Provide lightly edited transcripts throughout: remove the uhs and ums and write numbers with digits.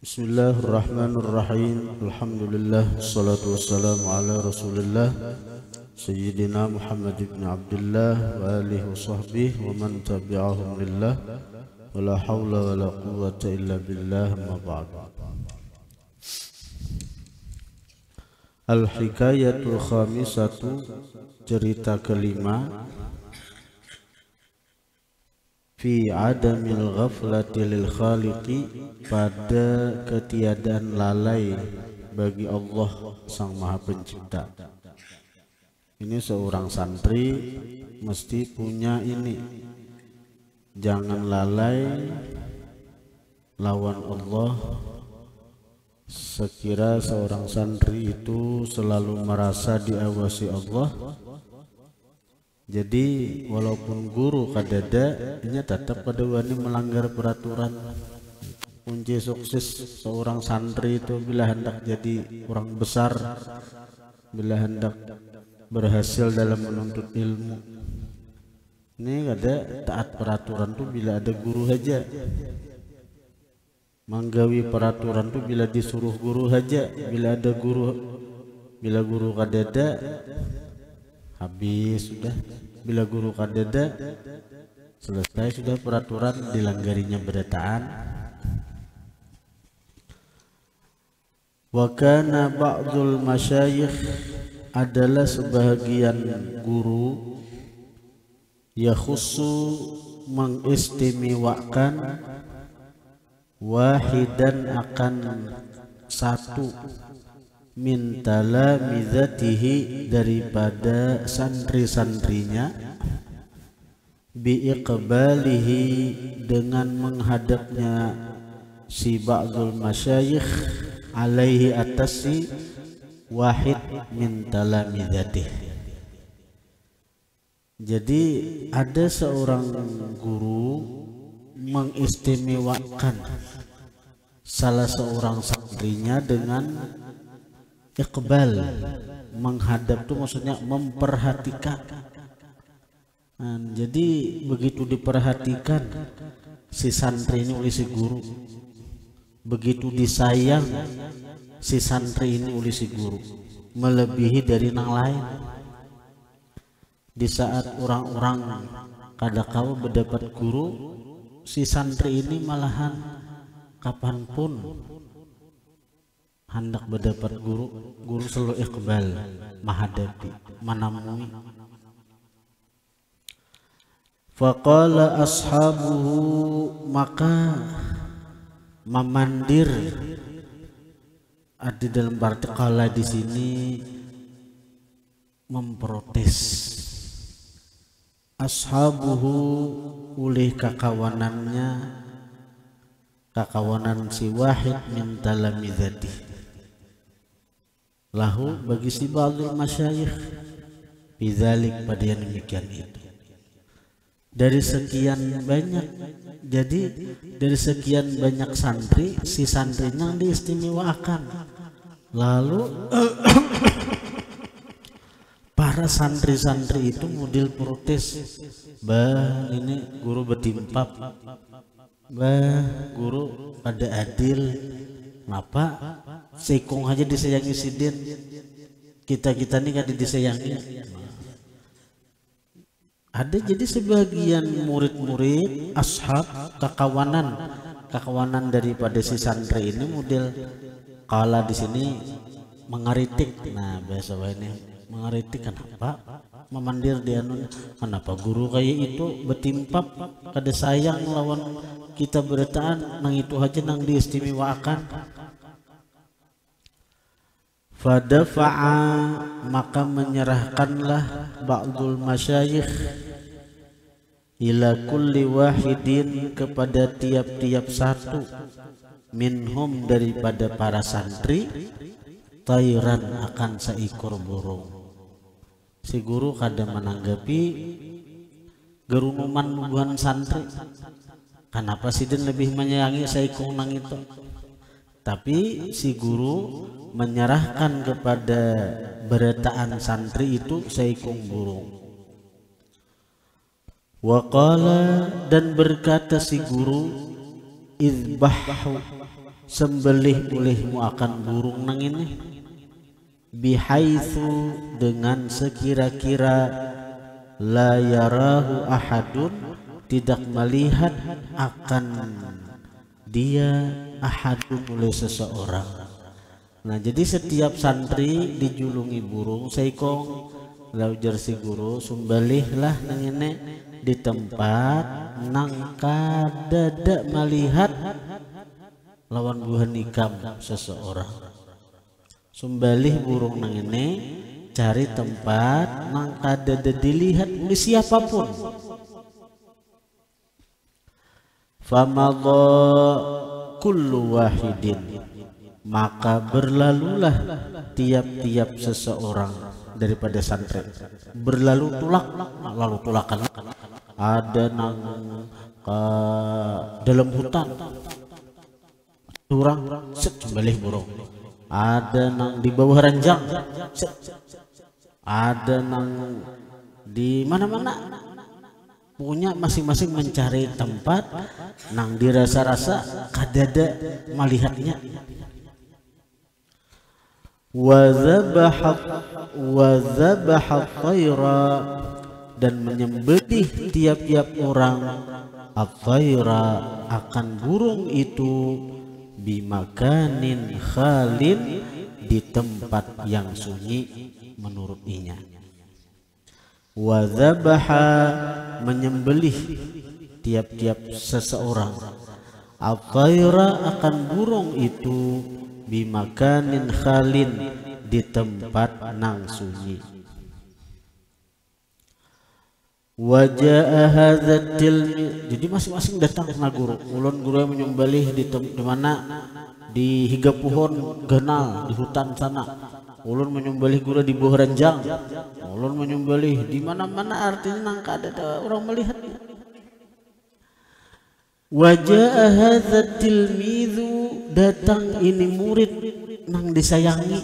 Bismillahirrahmanirrahim. Alhamdulillah, wassalatu wassalamu ala Rasulillah Sayyidina Muhammad ibn Abdullah wa alihi wa sahbihi wa man tabi'ahum lillah wa la hawla wa la quwwata illa billah, amma ba'd. Al-hikayatul khamisatu, cerita kelima, fi adamil ghaflati lil khaliqi, pada ketiadaan lalai bagi Allah Sang Maha Pencipta. Ini seorang santri mesti punya ini, jangan lalai lawan Allah. Sekira seorang santri itu selalu merasa diawasi Allah, jadi walaupun guru kadada, ini tetap pada wani melanggar peraturan. Kunci sukses seorang santri itu bila hendak jadi orang besar, bila hendak berhasil dalam menuntut ilmu, ini ada taat peraturan tuh bila ada guru saja. Manggawi peraturan tuh bila disuruh guru saja, bila ada guru, bila guru kadada habis sudah. Bila guru kadada selesai sudah, peraturan dilanggarinya berataan. Wa kana ba'dul masyayikh, adalah sebahagian guru, yakhussu mengistimewakan, wahidan akan satu, min talamizatihi daripada santri-santrinya, biiqbalihi dengan menghadapnya si ba'dul masyayikh, alaihi atas si wahid min talamizatihi. Jadi ada seorang guru mengistimewakan salah seorang santrinya dengan iqbal. Menghadap itu maksudnya memperhatikan. Jadi begitu diperhatikan si santri ini oleh si guru, begitu disayang si santri ini oleh si guru, melebihi dari yang lain. Di saat orang-orang kadakala mendapat guru, si santri ini malahan kapanpun hendak mendapat guru, guru selalu iqbal, menghadapi, menemui. Faqala ashabuhu, maka memandir, ada dalam arti qala di sini memprotes. Ashabuhu oleh kakawanannya, kakawanan si wahid min talamizati, lahu bagi si ba'dul masyayikh, bidzalik pada yang demikian itu. Dari sekian banyak, jadi dari sekian banyak santri, si santrinya diistimewakan. Lalu para santri-santri itu model protes, bah ini guru betimpap, bah guru pada adil, ngapa sekong aja disayangi sidin, kita ini kan disayangi. Ada jadi sebagian murid-murid ashab, kakawanan daripada si santri ini model kala di sini mengeritik. Nah bahasa ini mengeritik kenapa? Memandir dia, kenapa guru kayak itu betimpap kada sayang lawan kita berataan, nang itu aja nang diistimewakan. Fadafa'a, maka menyerahkanlah ba'dul masyayikh ila kulli wahidin, kepada tiap-tiap satu, minhum daripada para santri, tayran akan seekor burung. Si guru kada menanggapi gerunuman nubuhan santri, kenapa sih dan lebih menyayangi seekor nang itu. Tapi si guru menyerahkan kepada berataan santri itu seekor burung. Waqala, dan berkata si guru, idbahu, sembelih ulihmu akan burung nang ini, bihaitsu dengan sekira-kira la yarahu ahadun tidak melihat akan dia ahadun oleh seseorang. Nah jadi setiap santri dijulungi burung saikong laujar si guru sumbalihlah nang ini di tempat nang kadada melihat lawan buah nikam seseorang. Sumbalih burung nang ini cari tempat nang kadada dilihat oleh siapapun. Famadha kullu wahidin, maka berlalulah tiap-tiap seseorang daripada santri, berlalu tulak lalu tulakan. Ada nang ke dalam hutan turang set sembelih burung, ada nang di bawah ranjang set, ada nang di mana-mana, punya masing-masing mencari tempat nang dirasa-rasa kadada melihatnya. Wa zabaha tayra, dan menyembelih tiap-tiap orang at-tayra akan burung itu bimakanin khalin, di tempat yang sunyi menurut inya. Wa zabaha, menyembelih tiap-tiap seseorang at-tayra akan burung itu bimakanin khalin, di tempat nang sunyi. Wajah hadzal tilmi, jadi masing-masing datang ke guru. Ulun guru yang menyembelih di mana, di higa pohon ganal di hutan sana. Ulun menyembelih guru di bawah ranjang. Ulun menyembelih di mana-mana, artinya nang ada orang melihat. Wajah hadzal tilmizu, datang ini murid nang disayangi,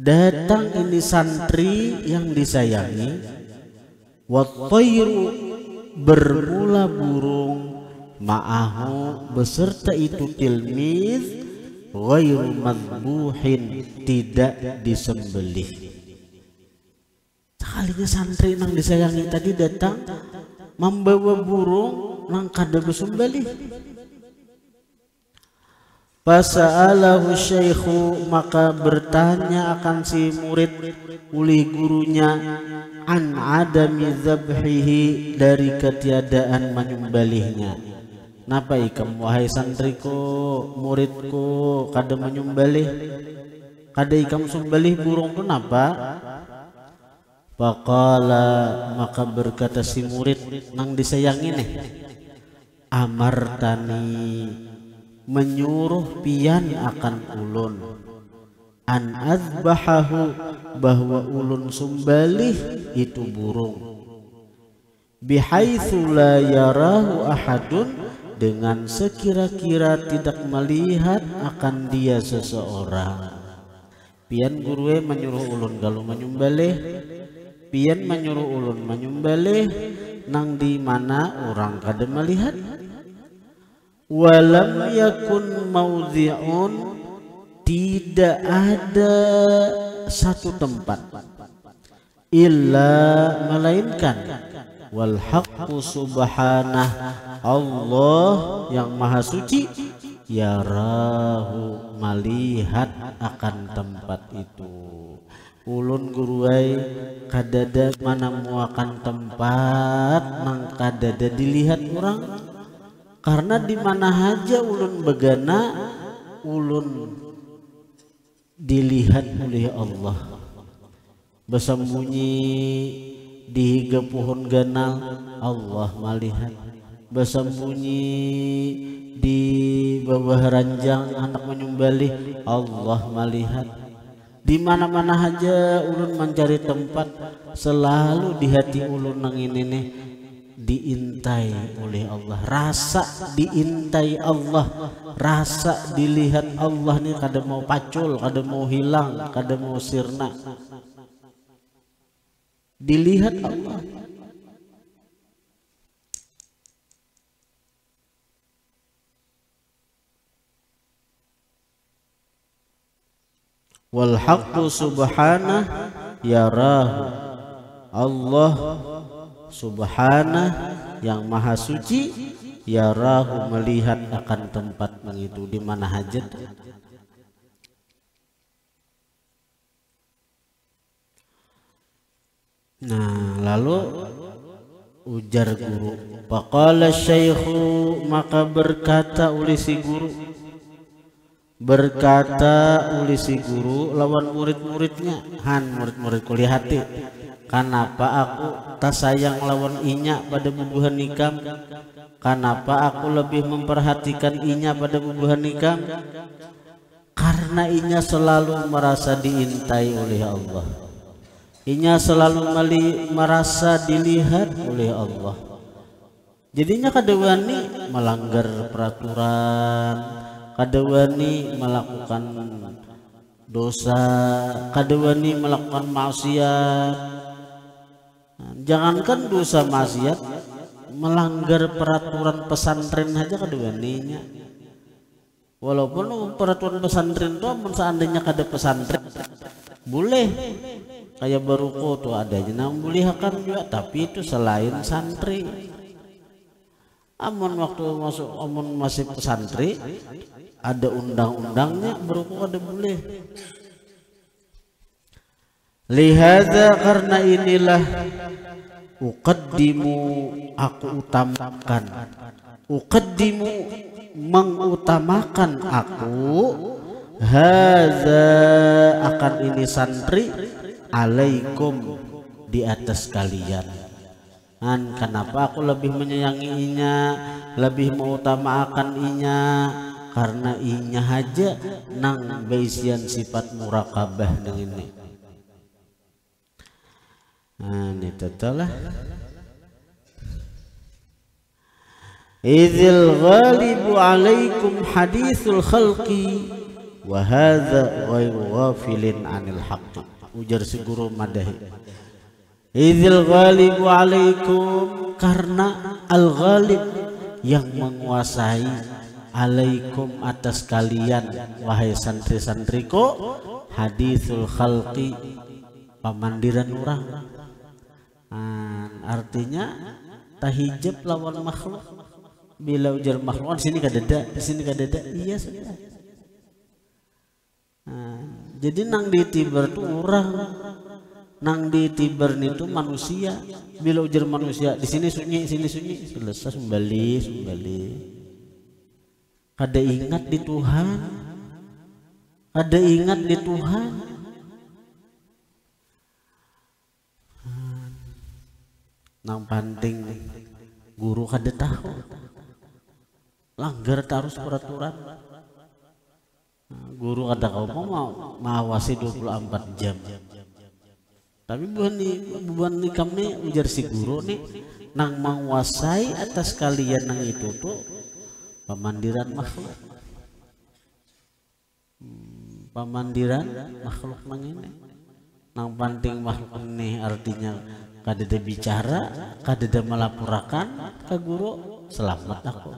datang ini santri yang disayangi. Wattayru, bermula burung, ma'ahu, beserta itu tilmiz, ghairu madbuhin, tidak disembelih. Sekalinya santri nang disayangi tadi datang membawa burung nang kada bersembelih. Fasa'alahu syaikhu, maka bertanya akan si murid uli gurunya, an adami zabhihi, dari ketiadaan menyembelihnya. Napa ikam wahai santriku, muridku, kada menyembelih, kada ikam sembelih burung tu napa? Faqala, maka berkata si murid nang disayangi nih, amartani, menyuruh pian akan ulun, an azbahahu, bahwa ulun sembelih itu burung, bihaitsu la yarahu ahadun, dengan sekira-kira tidak melihat akan dia seseorang. Pian gurue menyuruh ulun galuh menyembelih, pian menyuruh ulun menyembelih nang di mana orang kada melihat. Walam yakun maudzi'un, tidak ada satu tempat, illa, melainkan, wal haqqu subhanah, Allah yang maha suci, yarahu, melihat akan tempat itu. Ulun guruai kadada mana muakan tempat nang kadada dilihat orang, karena di mana haja ulun begana, ulun dilihat oleh Allah. Bersembunyi di higa pohon ganal, Allah melihat. Bersembunyi di bawah ranjang anak menyembelih, Allah melihat. Di mana-mana haja ulun mencari tempat, selalu di hati ulun nang ini nih, diintai oleh Allah, rasa diintai Allah, rasa dilihat Allah nih, kada mau pacul, kada mau hilang, kada mau sirna, dilihat Allah. wal haqqu subhanah yarahu. Allah subhanah yang maha suci, yarahu melihat akan tempat itu. Di mana hajat? Nah, lalu ujar guru, faqala syaikhu, maka berkata uli si guru, lawan murid-muridnya, han murid-murid kuliah hati, kenapa aku tak sayang lawan inya pada bubuhan nikam? Kenapa aku lebih memperhatikan inya pada bubuhan nikam? Karena inya selalu merasa diintai oleh Allah. Inya selalu merasa dilihat oleh Allah. Jadinya kadewani melanggar peraturan, kadewani melakukan dosa, kadewani melakukan maksiat. Jangankan dosa maksiat, melanggar peraturan pesantren aja kadewaninya. Walaupun peraturan pesantren itu seandainya kada pesantren boleh, kayak baruko tuh adanya nambulihakan juga, tapi itu selain santri. Amun waktu masuk masih pesantri ada undang-undangnya, baruko kada boleh. Lihada, karena inilah uqaddimu, aku utamakan, uqaddimu mengutamakan aku, haza akan ini santri, alaikum di atas kalian. Kenapa aku lebih menyayanginya, lebih mengutamakan inya? Karena inya aja nang baisian sifat murakabah dengan ini. Ini tetalah idzil ghalibu alaikum hadithul khalqi wa hadza ghairu ghafilin anil haqq. Ujar si guru madahi, idzil ghalibu alaikum, karena al ghalib yang menguasai, alaikum atas kalian wahai santri-santriku, hadithul khalqi pamandiran orang. Artinya tahijab lawan makhluk. Bila ujar makhluk di sini kadada, di sini kadada, iya sudah. Jadi nang ditibar tuh orang, nang ditibar itu manusia. Bila ujar manusia di sini sunyi, sini sunyi, selesai kembali. Kada ingat di Tuhan, kada ingat di Tuhan. Nang penting guru kada tahu, langgar terus peraturan. Guru kada kau mau mengawasi 24 jam. Tapi bukan nikam nih, ujar si guru nih, nang menguasai atas kalian nang itu tuh pamandiran makhluk. Pamandiran makhluk nang ini. Nang penting makhluk ini artinya kadada bicara, kadada melaporkan ke guru, selamat aku.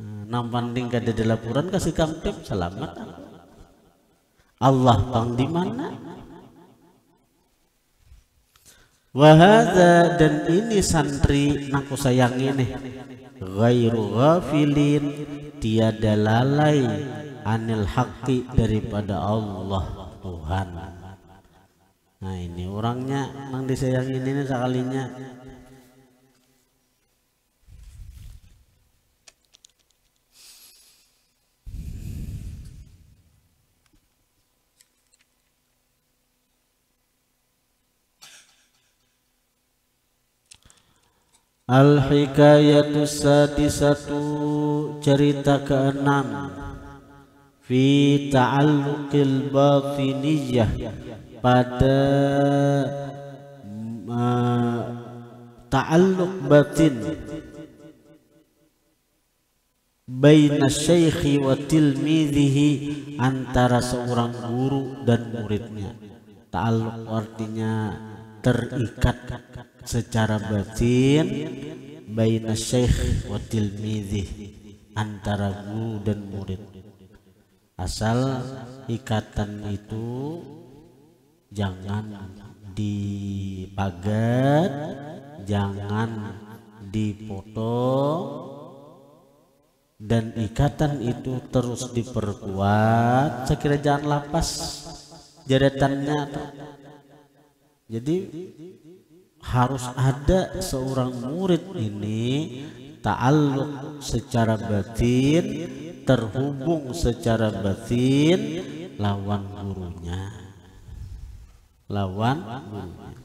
Nang penting kadada laporan kasih kamtip, selamat aku. Allah pang di mana? Wahada, dan ini santri nang ku sayangi nih, ghairu ghafilin, tiada lalai, anil haqqi, daripada Allah Tuhan. Nah ini orangnya nang disayangin ini sekalinya. Al-hikayatu sadisatu, cerita keenam, fi ta'alluqil batiniyah, pada ta'alluq batin baina syaikhi wa tilmidhihi, antara seorang guru dan muridnya. Ta'alluq artinya terikat secara batin, baina syaikh wa tilmidhihi, antara guru dan murid. asal ikatan itu jangan dipagat, jangan dipotong, dan ikatan itu terus diperkuat. Saya kira jangan lepas jaretannya. Jadi harus ada seorang murid ini ta'alluq secara batin, terhubung secara batin lawan gurunya, lawan gurunya.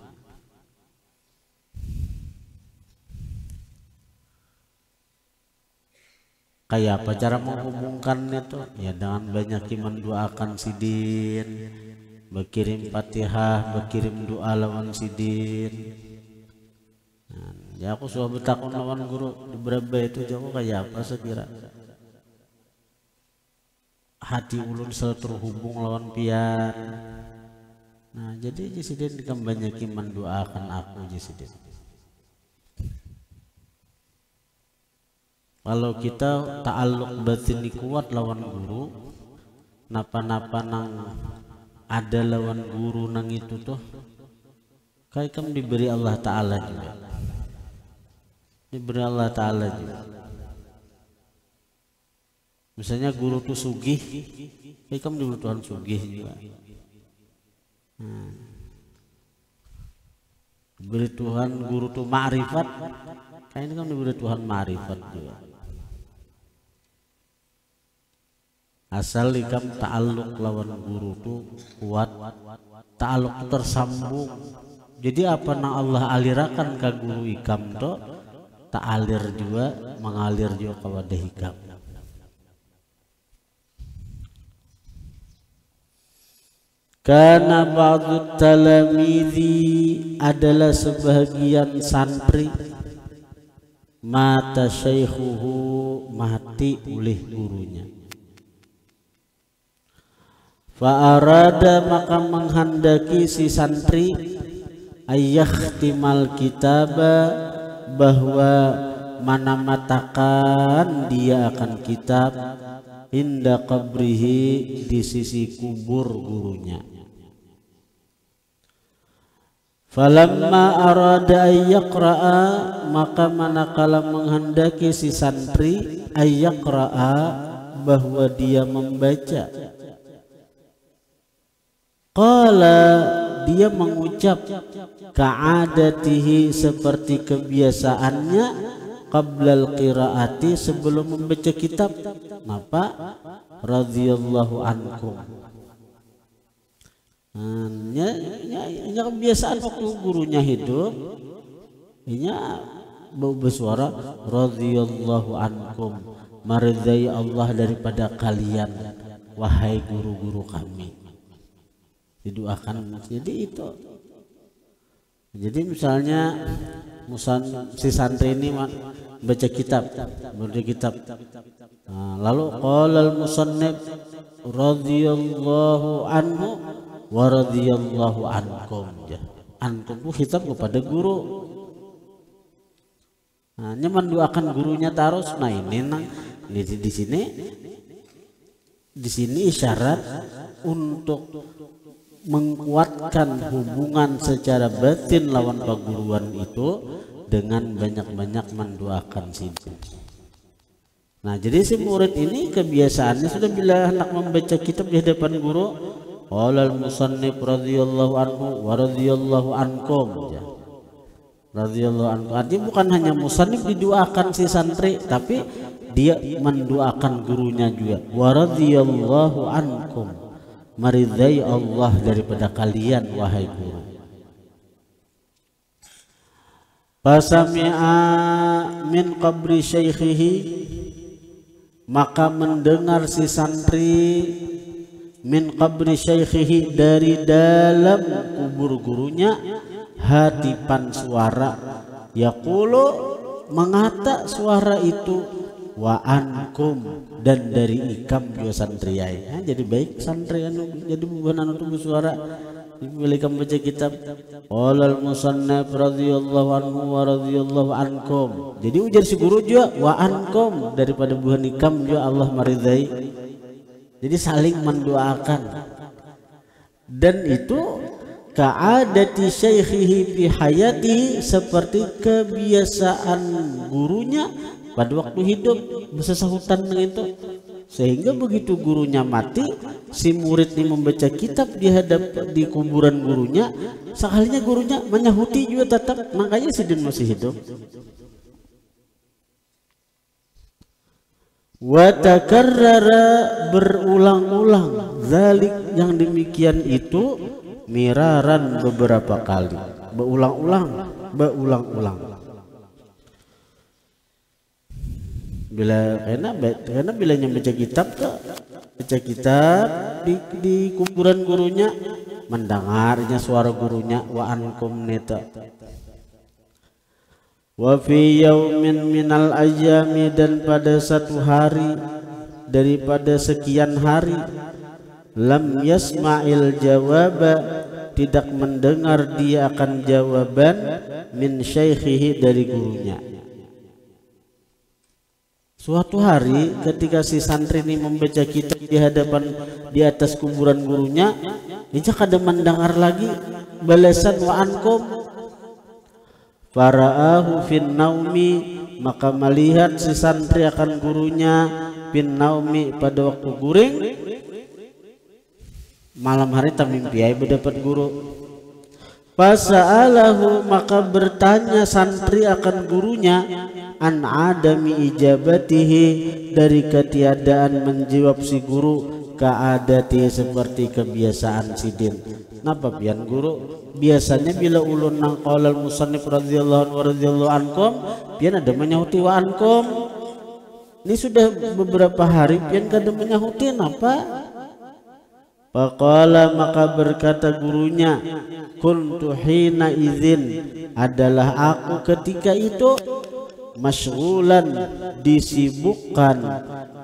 Kayak apa cara menghubungkan itu? Ya dengan banyak mendoakan sidin, berkirim Fatihah, berkirim doa lawan sidin. Nah, ya aku sudah bertakun lawan guru di berapa itu jauh kayak apa sekira? Hati ulun selalu terhubung lawan pian. Nah jadi jisidin banyak mendoakan aku jisidin. Kalau kita ta'alluq batin kuat lawan guru, napa-napa nang ada lawan guru nang itu tuh kayak kamu diberi Allah Ta'ala juga, diberi Allah Ta'ala juga. Misalnya guru tuh sugih, kayak kamu diberi Tuhan sugih juga. Diberi Tuhan guru tuh ma'rifat, kayak ini kamu diberi Tuhan ma'rifat juga. Asal ikam ta'alluq lawan guru tuh kuat, ta'alluq tersambung. Jadi apa nang Allah alirakan ke guru ikam tuh ta'alir juga, mengalir juga ke wadah ikam. Karena ba'du talamidhi adalah sebahagian santri mata syaikhuhu mati oleh gurunya. Fa'arada maka menghendaki si santri ayyahtimal kitaba bahwa manamatakan dia akan kitab inda qabrihi di sisi kubur gurunya. Falamma arada ayyaqra'a maka manakala menghendaki si santri ayyaqra'a bahwa dia membaca, qala dia mengucap ka'adatihi seperti kebiasaannya qablal qiraati sebelum membaca kitab. Napa? Radhiyallahu ankum. Ya kebiasaan waktu gurunya hidup, nya bau bersuara radhiyallahu ankum, maridai Allah daripada kalian wahai guru-guru kami. Didoakan. Jadi itu. Jadi misalnya si santri ini baca kitab, nah, lalu qala al-musannif radhiyallahu anhu wa radhiyallahu ankum. Ankum itu khitab kepada guru. Nah, mendoakan gurunya terus. Nah ini di sini isyarat untuk menguatkan hubungan secara batin lawan perguruan itu dengan banyak-banyak mendoakan situ. Nah jadi si murid ini kebiasaannya sudah bila hendak membaca kitab di hadapan guru, qala al-musannif radhiyallahu anhu wa radhiyallahu ankum. Radhiyallahu anhu artinya bukan hanya musannif didoakan si santri, tapi dia mendoakan gurunya juga, wa radhiyallahu ankum, maridai Allah daripada kalian wahai guru. Fasami'a min qabri syaikhihi maka mendengar si santri min qabri syaikhihi dari dalam kubur gurunya hatipan suara yaqulu mengata suara itu wa ankum dan dari ikam juga santriai. Jadi baik santri anu jadi bukan anu tuh suara dipilih kamu baca kitab. Qala al-musannif radhiyallahu anhu wa radhiyallahu ankum. Jadi ujar si guru juga wa ankum daripada buhan ikam juga Allah maridai. Jadi saling mendoakan. Dan itu ka'adati syaikhihi fi hayati, seperti kebiasaan gurunya pada waktu hidup bersahutan dengan itu. Sehingga begitu gurunya mati, si murid ini membaca kitab di kuburan gurunya, sekalinya gurunya menyahuti juga tetap, makanya Sidin masih hidup. Wa takarrara, berulang-ulang, zalik, yang demikian itu, miraran, beberapa kali, berulang-ulang. Karena bila baca kitab di kuburan gurunya, mendengarnya suara gurunya, wa ankum neta. Wa fi yaumin minal ayyami, dan pada satu hari daripada sekian hari, lam yasma'il jawaba, tidak mendengar dia akan jawaban, min syaikhihi, dari gurunya. Suatu hari ketika si santri ini membaca kitab di atas kuburan gurunya, dia kada mendengar lagi balasan wa ankum. Fara'ahu fin naumi, maka melihat si santri akan gurunya fin naumi, pada waktu guring, malam hari tak mimpi ai berdapat guru. Fasa'alahu, maka bertanya santri akan gurunya, an adami ijabatihi, dari ketiadaan menjawab si guru, ka'adati, seperti kebiasaan Sidin. Napa pian guru? Biasanya bila ulun nang qaulal musannif radhiyallahu ankum, pian ada menyahuti wa ankum. Ini sudah beberapa hari pian kada menyahuti, napa? Faqala, maka berkata gurunya, kuntu hina izin, adalah aku ketika itu, masyghulan, disibukkan,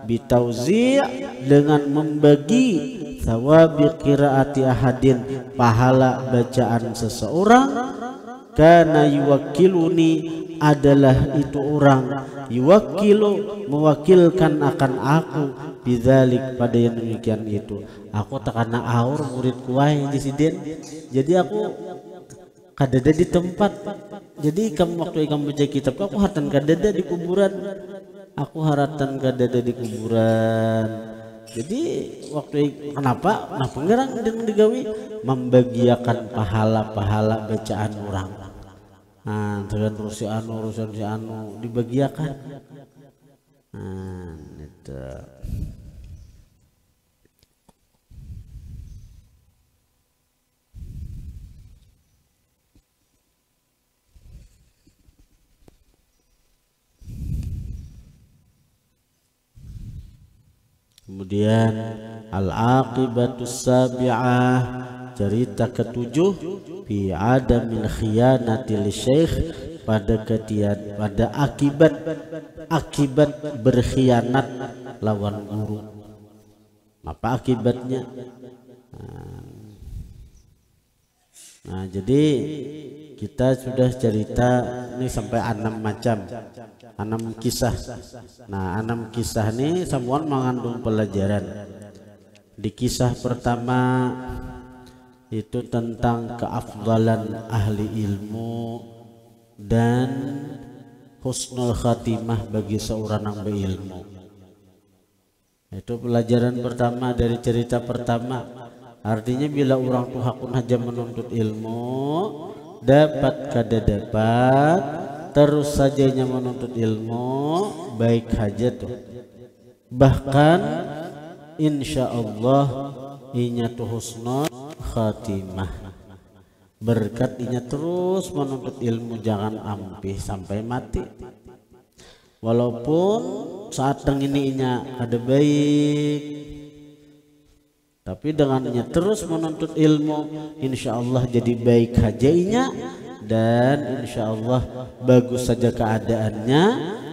bitauzi', dengan membagi, thawabi qiraati ahadin, pahala bacaan seseorang, kana yuwakkiluni, adalah itu orang, yuwakkilu, mewakilkan akan aku, bidzalik, pada yang demikian itu. Aku tak kena aur murid kuai di Sidin, jadi aku kadada di tempat. Jadi waktu kamu baca kitab, aku haratan kadada di kuburan, kadada di kuburan. Jadi waktu kenapa ngerang dengan digawi, membagiakan pahala-pahala bacaan orang. Nah, dengan urusan si anu dibagiakan. Nah, itu. Kemudian al-aqibatus sabi'ah, cerita ketujuh, fi adamil khiyanati li syekh, pada akibat berkhianat lawan guru. Apa akibatnya? Nah, jadi kita sudah cerita ini sampai 6 kisah. Nah, 6 kisah ini semua mengandung pelajaran. Di kisah pertama itu tentang keafdalan ahli ilmu dan husnul khatimah bagi seorang yang berilmu. Itu pelajaran pertama dari cerita pertama. Artinya bila orang tuh hakun aja menuntut ilmu, dapat kada dapat, terus sajanya menuntut ilmu, baik saja tuh. Bahkan insya Allah inya tuh husnul khatimah, berkat inya terus menuntut ilmu, jangan ampih sampai mati. Walaupun saat ini inya ada baik, tapi dengannya terus menuntut ilmu, insya Allah jadi baik hajainya, dan insya Allah bagus saja keadaannya,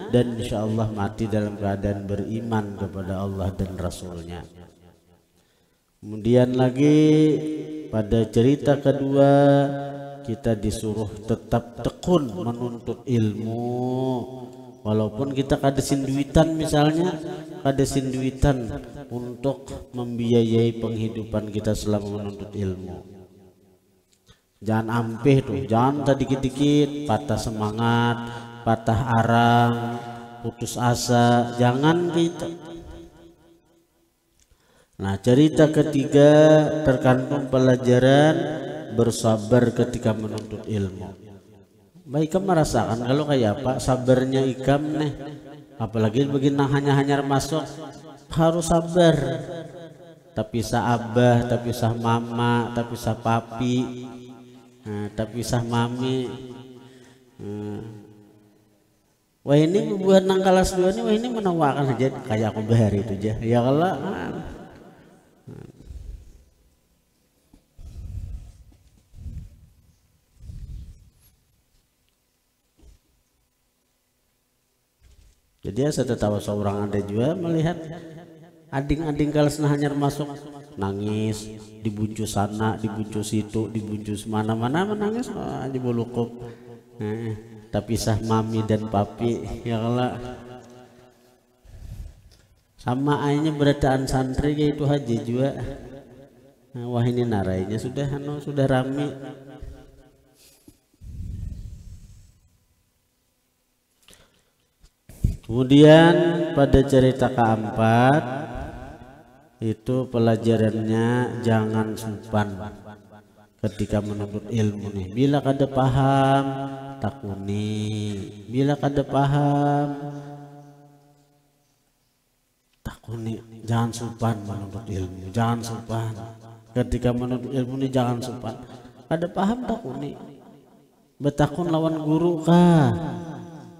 dan insya Allah mati dalam keadaan beriman kepada Allah dan Rasulnya. Kemudian lagi pada cerita kedua, kita disuruh tetap tekun menuntut ilmu, walaupun kita kadesin duitan, misalnya kadesin duitan untuk membiayai penghidupan kita selama menuntut ilmu. Jangan ampeh tuh, jangan tadi dikit-dikit patah semangat, patah arang, putus asa, jangan gitu. Nah, cerita ketiga terkandung pelajaran bersabar ketika menuntut ilmu. Mbak Ikam merasakan kalau kayak apa sabarnya Ikam nih, apalagi begini hanya masuk harus sabar. Tapi sah abah, tapi sah mama, tapi sah papi, tapi sah mami. Wah ini buat nang kelas 2 nih, wah ini menawarkan aja kayak aku bahari itu aja. Ya kalau jadi saya tertawa seorang ada juga melihat ading-ading kelas hanya masuk nangis, dibuncu sana, dibuncu situ, dibuncu mana-mana menangis aja bulukup. Tapi sah mami dan papi ya kalau sama ayahnya berataan santri kayak itu haji juga. Wah ini narainya sudah rame. Kemudian pada cerita keempat itu pelajarannya jangan sumpan ketika menuntut ilmu nih. Bila kada paham takuni, bila kada paham takuni, jangan sumpan menuntut ilmu, jangan sumpan ketika menuntut ilmu nih, jangan sumpan. Kada paham takuni, betakun lawan guru kah,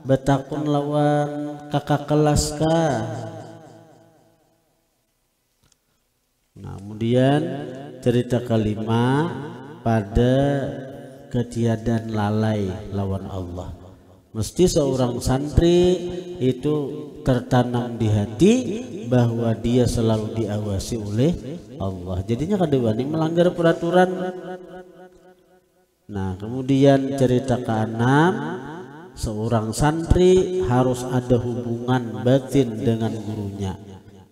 betakun lawan kakak kelas kah. Nah, kemudian cerita kelima pada ketiadaan lalai lawan Allah. Mesti seorang santri itu tertanam di hati bahwa dia selalu diawasi oleh Allah. Jadinya kada wani melanggar peraturan. Nah, kemudian cerita keenam, seorang santri harus ada hubungan batin dengan gurunya.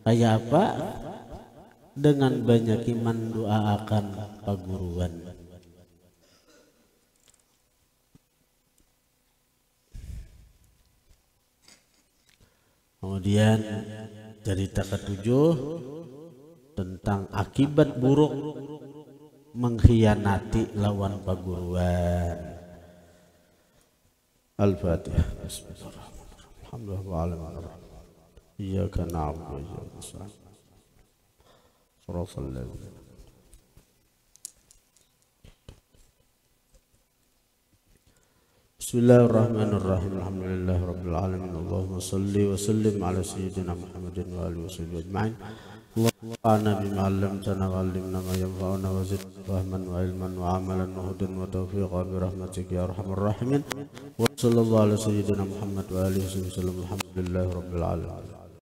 Kayak apa? Dengan banyak mendoakan paguruan. Kemudian cerita ketujuh tentang akibat buruk mengkhianati lawan paguruan. Al-Fatihah. Bismillahirrahmanirrahim. Iyyaka na'budu wa iyyaka nasta'in. Shiratal ladzina. Bismillahirrahmanirrahim. Alhamdulillahirabbil alamin. Allahumma shalli wa sallim ala sayyidina Muhammadin wa alihi washabbihi ajma'in. Allahumma bima 'allamtana wa 'allimna ma yanfa'una wa zidna fahman wa ilman wa 'amalan wa hudan wa tawfiqan bi rahmatika ya arhamar rahimin. Wa sallallahu ala sayyidina Muhammad wa alihi wasallam. Alhamdulillahirabbil alamin.